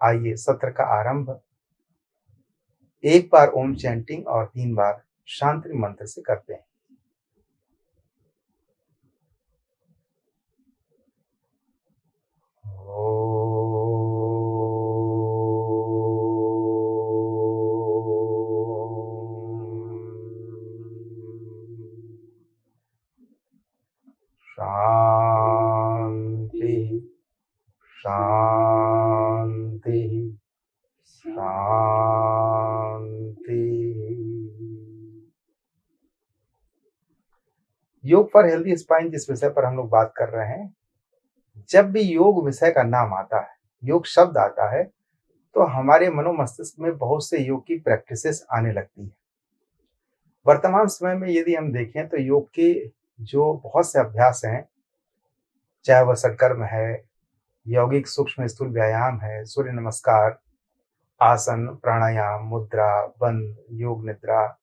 आइए सत्र का आरंभ एक बार ओम चैंटिंग और 3 बार शांति मंत्र से करते हैं। शांति, शांति, शांति। योग फॉर हेल्दी स्पाइन जिस विषय पर हम लोग बात कर रहे हैं, जब भी योग विषय का नाम आता है, योग शब्द आता है, तो हमारे मनोमस्तिष्क में बहुत से योग की प्रैक्टिसेस आने लगती है। वर्तमान समय में यदि हम देखें तो योग के जो बहुत से अभ्यास हैं, चाहे वह सत्कर्म है, यौगिक सूक्ष्म स्थूल व्यायाम है, सूर्य नमस्कार, आसन, प्राणायाम, मुद्रा, बंध, योग निद्रा,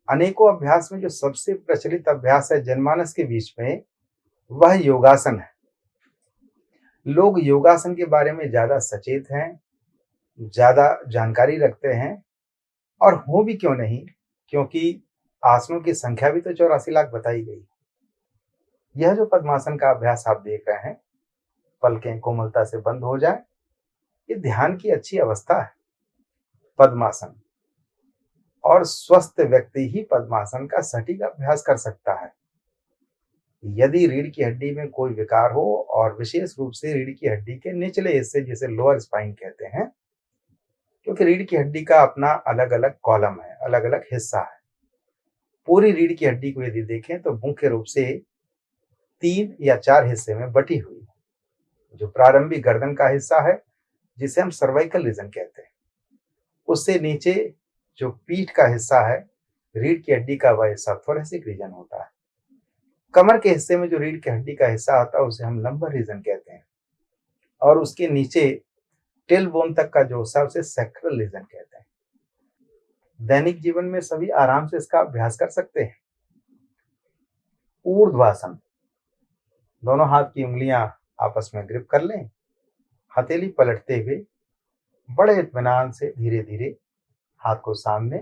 अनेकों अभ्यास में जो सबसे प्रचलित अभ्यास है जनमानस के बीच में, वह योगासन है। लोग योगासन के बारे में ज़्यादा सचेत हैं, ज़्यादा जानकारी रखते हैं और हो भी क्यों नहीं, क्योंकि आसनों की संख्या भी तो 84 लाख बताई गई। यह जो पद्मासन का अभ्यास आप देख रहे हैं, पलकें कोमलता से बंद हो जाए, ये ध्यान की अच्छी अवस्था है। पद्मासन और स्वस्थ व्यक्ति ही पद्मासन का सटीक अभ्यास कर सकता है। यदि रीढ़ की हड्डी में कोई विकार हो और विशेष रूप से रीढ़ की हड्डी के निचले हिस्से जिसे लोअर स्पाइन कहते हैं, क्योंकि रीढ़ की हड्डी का अपना अलग अलग कॉलम है, अलग अलग हिस्सा है। पूरी रीढ़ की हड्डी को यदि देखें तो मुख्य रूप से 3 या 4 हिस्से में बटी हुई है। जो प्रारंभिक गर्दन का हिस्सा है, जिसे हम सर्वाइकल रीजन कहते हैं, उससे नीचे जो पीठ का हिस्सा है, रीढ़ की हड्डी का वह हिस्सा थोरेसिक रीजन होता है। कमर के हिस्से में जो रीढ़ की हड्डी का हिस्सा आता है, उसे हम लंबर रीजन कहते हैं और उसके नीचे टेल बोन तक का जो हिस्सा, उसे सैक्रल रीजन कहते हैं। दैनिक जीवन में सभी आराम से इसका अभ्यास कर सकते हैं। ऊर्ध्वासन, दोनों हाथ की उंगलियां आपस में ग्रिप कर लें, हथेली पलटते हुए बड़े इत्मीनान से धीरे धीरे हाथ को सामने,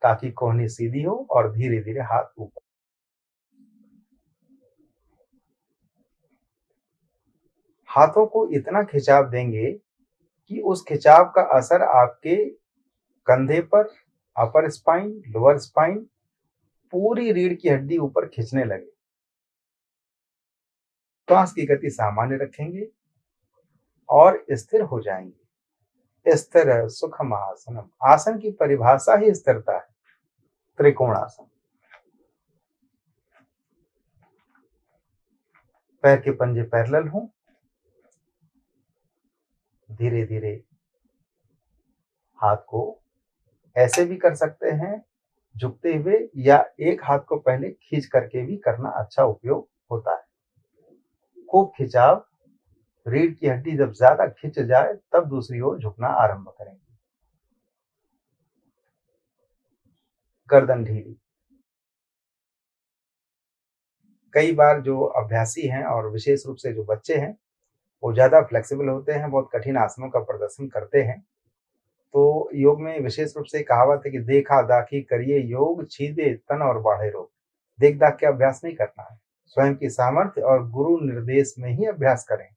ताकि कोहनी सीधी हो और धीरे धीरे हाथ ऊपर। हाथों को इतना खिंचाव देंगे कि उस खिंचाव का असर आपके कंधे पर, अपर स्पाइन, लोअर स्पाइन, पूरी रीढ़ की हड्डी ऊपर खींचने लगे। श्वास की गति सामान्य रखेंगे और स्थिर हो जाएंगे। स्थिर सुखमासनम, आसन की परिभाषा ही स्थिरता है। त्रिकोणासन, पैर के पंजे पैरेलल हों, धीरे धीरे हाथ को ऐसे भी कर सकते हैं झुकते हुए, या एक हाथ को पहले खींच करके भी करना अच्छा उपयोग होता है। खूब खिंचाव, रीढ़ की हड्डी जब ज्यादा खिंच जाए तब दूसरी ओर झुकना आरंभ करेंगे। गर्दन ढीली, कई बार जो अभ्यासी हैं और विशेष रूप से जो बच्चे हैं, वो ज्यादा फ्लेक्सिबल होते हैं, बहुत कठिन आसनों का प्रदर्शन करते हैं। तो योग में विशेष रूप से कहावत है कि देखा दाखी करिए योग, छीदे तन और बाढ़े रोग। देख दाख के अभ्यास नहीं करना है, स्वयं की सामर्थ्य और गुरु निर्देश में ही अभ्यास करें।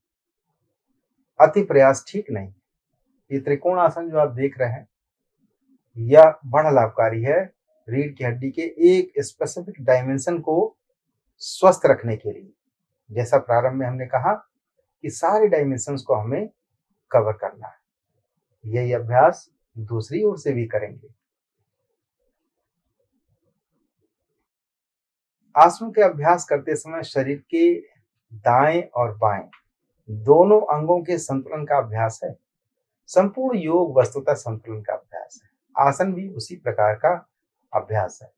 अति प्रयास ठीक नहीं। ये त्रिकोण आसन जो आप देख रहे हैं, यह बड़ा लाभकारी है रीढ़ की हड्डी के एक स्पेसिफिक डायमेंशन को स्वस्थ रखने के लिए। जैसा प्रारंभ में हमने कहा कि सारे डायमेंशंस को हमें कवर करना है। यही अभ्यास दूसरी ओर से भी करेंगे। आसनों के अभ्यास करते समय शरीर के दाएं और बाएं दोनों अंगों के संतुलन का अभ्यास है। संपूर्ण योग वस्तुतः संतुलन का अभ्यास है। आसन भी उसी प्रकार का अभ्यास है।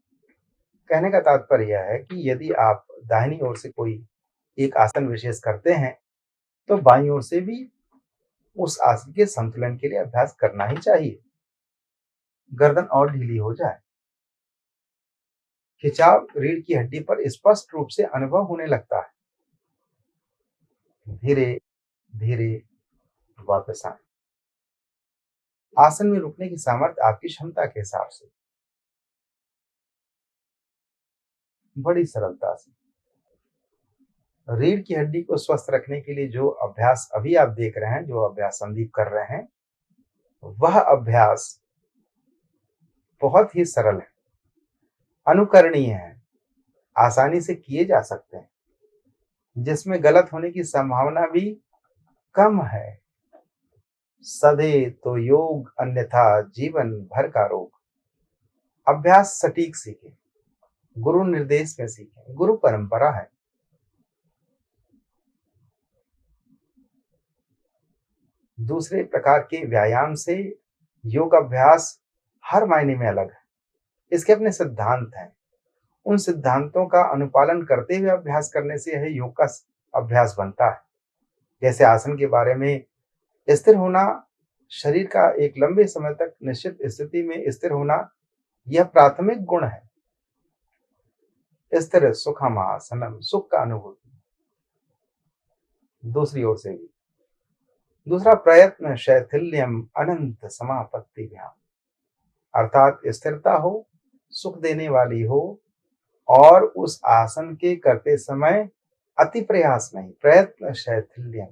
कहने का तात्पर्य यह है कि यदि आप दाहिनी ओर से कोई एक आसन विशेष करते हैं, तो बाईं ओर से भी उस आसन के संतुलन के लिए अभ्यास करना ही चाहिए। गर्दन और ढीली हो जाए, खिंचाव रीढ़ की हड्डी पर स्पष्ट रूप से अनुभव होने लगता है। धीरे धीरे वापस आए। आसन में रुकने की सामर्थ्य आपकी क्षमता के हिसाब से, बड़ी सरलता से। रीढ़ की हड्डी को स्वस्थ रखने के लिए जो अभ्यास अभी आप देख रहे हैं, जो अभ्यास संदीप कर रहे हैं, वह अभ्यास बहुत ही सरल है, अनुकरणीय है, आसानी से किए जा सकते हैं, जिसमें गलत होने की संभावना भी कम है। सधे तो योग, अन्यथा जीवन भर का रोग। अभ्यास सटीक सीखें, गुरु निर्देश में सीखें, गुरु परंपरा है। दूसरे प्रकार के व्यायाम से योग अभ्यास हर मायने में अलग है। इसके अपने सिद्धांत हैं। उन सिद्धांतों का अनुपालन करते हुए अभ्यास करने से यह योग का अभ्यास बनता है। जैसे आसन के बारे में, स्थिर होना, शरीर का एक लंबे समय तक निश्चित स्थिति में स्थिर होना, यह प्राथमिक गुण है। स्थिर सुखमासनम, सुख का अनुभूति। दूसरी ओर से भी दूसरा प्रयत्न शैथिल्यम अनंत समापत्ति ध्यान, अर्थात स्थिरता हो, सुख देने वाली हो, और उस आसन के करते समय अति प्रयास नहीं, प्रयत्न शैथिल्यम।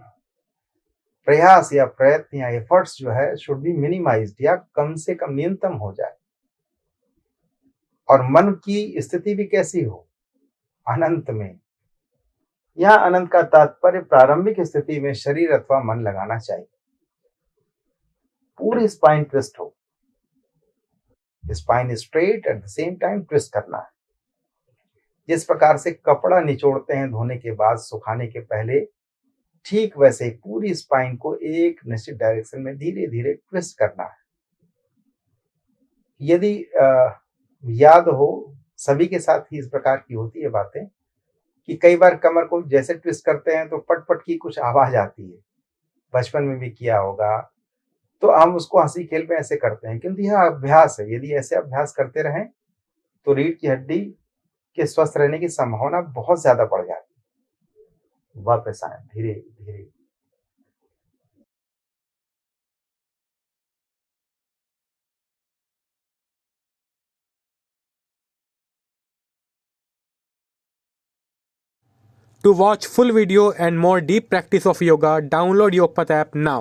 प्रयास या प्रयत्न या एफर्ट्स जो है शुड बी मिनिमाइज्ड, या कम से कम न्यूनतम हो जाए। और मन की स्थिति भी कैसी हो, अनंत में। यहां अनंत का तात्पर्य प्रारंभिक स्थिति में शरीर अथवा मन लगाना चाहिए। पूरी स्पाइन ट्विस्ट हो, spine straight at the same time twist करना है। जिस प्रकार से कपड़ा निचोड़ते हैं धोने के बाद, सुखाने के पहले, ठीक वैसे ही पूरी स्पाइन को एक निश्चित डायरेक्शन में धीरे धीरे ट्विस्ट करना है। यदि याद हो, सभी के साथ ही इस प्रकार की होती है बातें कि कई बार कमर को जैसे ट्विस्ट करते हैं तो पट पट की कुछ आवाज आती है। बचपन में भी किया होगा, तो हम उसको हंसी खेल में ऐसे करते हैं, किंतु यह अभ्यास है। यदि ऐसे अभ्यास करते रहें तो रीढ़ की हड्डी के स्वस्थ रहने की संभावना बहुत ज्यादा बढ़ जाती है। वापस आए धीरे धीरे। To watch full video and more deep practice of yoga, download Yogpath app now.